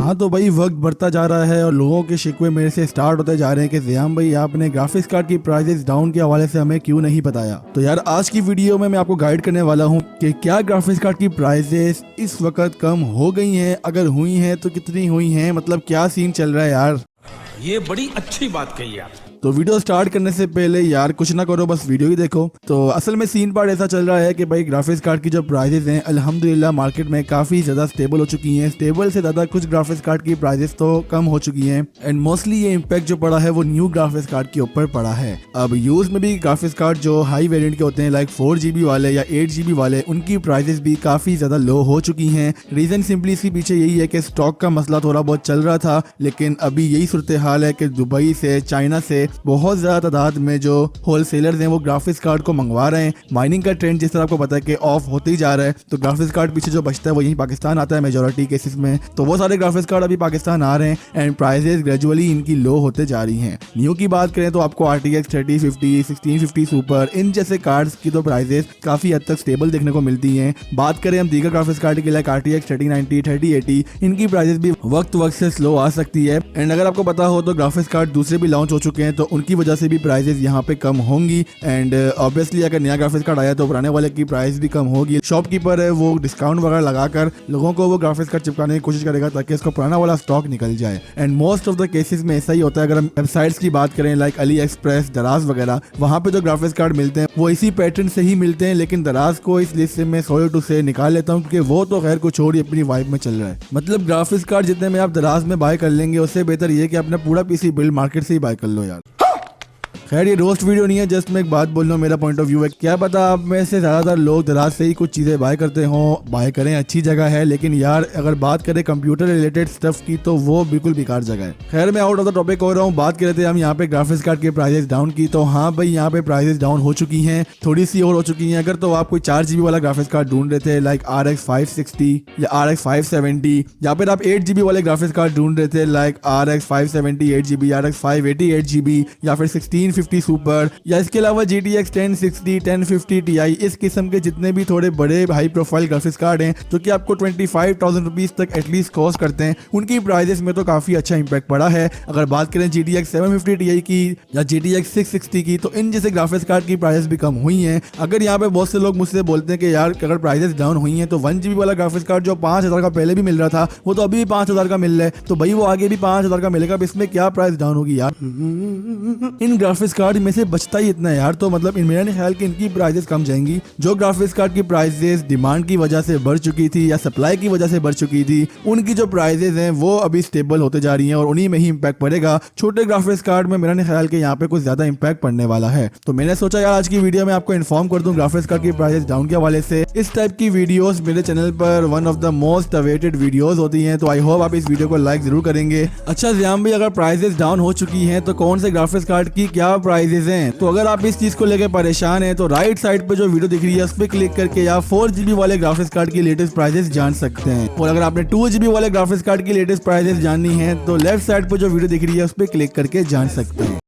हाँ तो भाई वक्त बढ़ता जा रहा है और लोगों के शिकवे मेरे से स्टार्ट होते जा रहे हैं कि ज़ियाम भाई आपने ग्राफिक्स कार्ड की प्राइसेस डाउन के हवाले से हमें क्यों नहीं बताया। तो यार आज की वीडियो में मैं आपको गाइड करने वाला हूँ कि क्या ग्राफिक्स कार्ड की प्राइसेस इस वक्त कम हो गई हैं, अगर हुई हैं तो कितनी हुई हैं, मतलब क्या सीन चल रहा है यार। ये बड़ी अच्छी बात कही आप। तो वीडियो स्टार्ट करने से पहले यार कुछ ना करो, बस वीडियो ही देखो। तो असल में सीन पार्ट ऐसा चल रहा है कि भाई ग्राफिक्स कार्ड की जो प्राइसेस हैं अल्हम्दुलिल्लाह मार्केट में काफ़ी ज़्यादा स्टेबल हो चुकी हैं। स्टेबल से ज़्यादा कुछ ग्राफिक्स कार्ड की प्राइसेस तो कम हो चुकी हैं एंड मोस्टली ये इम्पैक्ट जो पड़ा है वो न्यू ग्राफिक्स कार्ड के ऊपर पड़ा है। अब यूज में भी ग्राफिक्स कार्ड जो हाई वेरिएंट के होते हैं लाइक 4GB वाले या 8GB वाले, उनकी प्राइसेस भी काफ़ी ज़्यादा लो हो चुकी हैं। रीज़न सिंपली इसके पीछे यही है कि स्टॉक का मसला थोड़ा बहुत चल रहा था, लेकिन अभी यही सूरत हाल है कि दुबई से, चाइना से बहुत ज़्यादा तादाद में जो होलसेलर्स हैं वो ग्राफिक्स कार्ड को मंगवा रहे हैं। माइनिंग का ट्रेंड जिस तरह आपको पता है कि ऑफ होते ही जा रहा है, तो ग्राफिक्स कार्ड पीछे जो बचता है वो यहीं पाकिस्तान आता है मेजॉरिटी केसेस में। तो वो सारे ग्राफिक्स कार्ड अभी पाकिस्तान आ रहे हैं एंड प्राइसेस ग्रेजुअली इनकी लो होते जा रही हैं। न्यू की बात करें तो आपको RTX 3050, 1650 सुपर इन जैसे कार्ड्स की तो प्राइसेस काफ़ी हद तक स्टेबल देखने को मिलती हैं। बात करें हम दीगर ग्राफिक्स कार्ड की लाइक RTX 3090, 3080, इनकी प्राइसेस भी वक्त से स्लो आ सकती है। एंड अगर आपको पता हो तो ग्राफिक्स कार्ड दूसरे भी लॉन्च हो चुके हैं, तो उनकी वजह से भी प्राइसेस यहाँ पे कम होंगी। एंड ऑब्वियसली अगर नया ग्राफिक्स कार्ड आया तो पुराने वाले की प्राइस भी कम होगी। शॉपकीपर है वो डिस्काउंट वगैरह लगाकर लोगों को वो ग्राफिक्स कार्ड चिपकाने की कोशिश करेगा ताकि इसको पुराना वाला स्टॉक निकल जाए। And most of the cases में ऐसा ही होता है। अगर हम वेबसाइट्स की बात करें लाइक अली एक्सप्रेस, दराज वगैरह, वहाँ पे जो ग्राफिक्स कार्ड मिलते हैं वो इसी पैटर्न से ही मिलते हैं, लेकिन दराज को इस लिस्ट से मैं सॉरी टू से निकाल लेता हूँ क्योंकि वो तो खैर कुछ और ही अपनी वाइब में चल रहा है। मतलब ग्राफिक्स कार्ड जितने में आप दराज में बाय कर लेंगे उससे बेहतर ये कि अपना पूरा पीसी बिल्ड मार्केट से ही बाय कर लो यार। खैर ये रोस्ट वीडियो नहीं है, जस्ट मैं एक बात बोल रहा हूँ, मेरा पॉइंट ऑफ व्यू है। क्या पता आप में से ज़्यादातर लोग दराज से ही कुछ चीज़ें बाय करते हों, बाय करें, अच्छी जगह है, लेकिन यार अगर बात करें कंप्यूटर रिलेटेड स्टफ की तो वो बिल्कुल बेकार जगह है। खैर मैं आउट ऑफ द टॉपिक हो रहा हूँ। बात कर रहे थे हम यहाँ पे ग्राफिक्स कार्ड के प्राइसेस डाउन की, तो हाँ भाई यहाँ पे प्राइसेस डाउन हो चुकी हैं, थोड़ी सी और हो चुकी हैं। अगर तो आप कोई 4GB वाला ग्राफिक्स कार्ड ढूंढ रहे थे लाइक RX 560 या RX 570, या फिर आप 8GB वाले ग्राफिक्स कार्ड ढूंढ रहे थे like RX 570 8GB, RX 580 8GB या फिर 1650 सुपर, या इसके अलावा GTX 1060, 1050 Ti, इस किस्म के जितने भी थोड़े बड़े हाई प्रोफाइल ग्राफिक्स कार्ड हैं जो कि आपको 25,000 रुपीज तक एटलीस्ट कॉस्ट करते हैं, उनकी प्राइसेस में तो काफी अच्छा इंपैक्ट पड़ा है। अगर बात करें GTX 750 Ti की या GTX 660 की, तो इन जैसे ग्राफिक्स कार्ड की प्राइसेस भी कम हुई हैं। अगर यहाँ पे बहुत से लोग मुझसे बोलते हैं कि यार अगर प्राइसेस डाउन हुई हैं तो 1GB वाला ग्राफिक्स कार्ड जो 5,000 का पहले भी मिल रहा था वो तो अभी भी 5,000 का मिल रहा है, तो भाई वो आगे भी 5,000 का मिलेगा, अब इसमें क्या प्राइस डाउन होगी यार। इन ग्राफिक्स कार्ड में से बचता ही इतना है यार, तो मतलब मेरा नहीं ख्याल कि इनकी प्राइसेस कम जाएंगी। जो ग्राफिक्स कार्ड की प्राइसेस डिमांड की वजह से बढ़ चुकी थी या सप्लाई की वजह से बढ़ चुकी थी, उनकी जो प्राइसेस हैं वो अभी स्टेबल होते जा रही हैं और उन्हीं में ही इंपैक्ट पड़ेगा। छोटे ग्राफिक्स कार्ड में मेरा नहीं ख्याल कि यहाँ पे कुछ ज्यादा इंपैक्ट पड़ने वाला है। तो मैंने सोचा यार आज की वीडियो में आपको इन्फॉर्म कर दूं ग्राफिक्स कार्ड की प्राइसेस डाउन के हवाले से। इस टाइप की वीडियोस मेरे चैनल पर one of the most awaited videos होती हैं, तो आई होप आप इस वीडियो को लाइक जरूर करेंगे। अच्छा ज़ियाम भाई अगर प्राइसेस डाउन हो चुकी हैं तो कौन से ग्राफिक्स कार्ड की क्या प्राइसेस हैं? तो अगर आप इस चीज को लेकर परेशान हैं तो राइट साइड पे जो वीडियो दिख रही है उस पर क्लिक करके या 4GB वाले ग्राफिक्स कार्ड की लेटेस्ट प्राइसेस जान सकते हैं, और अगर आपने 2GB वाले ग्राफिक्स कार्ड की लेटेस्ट प्राइसेस जाननी है तो लेफ्ट साइड पे जो वीडियो दिख रही है उस पर क्लिक करके जान सकते हैं।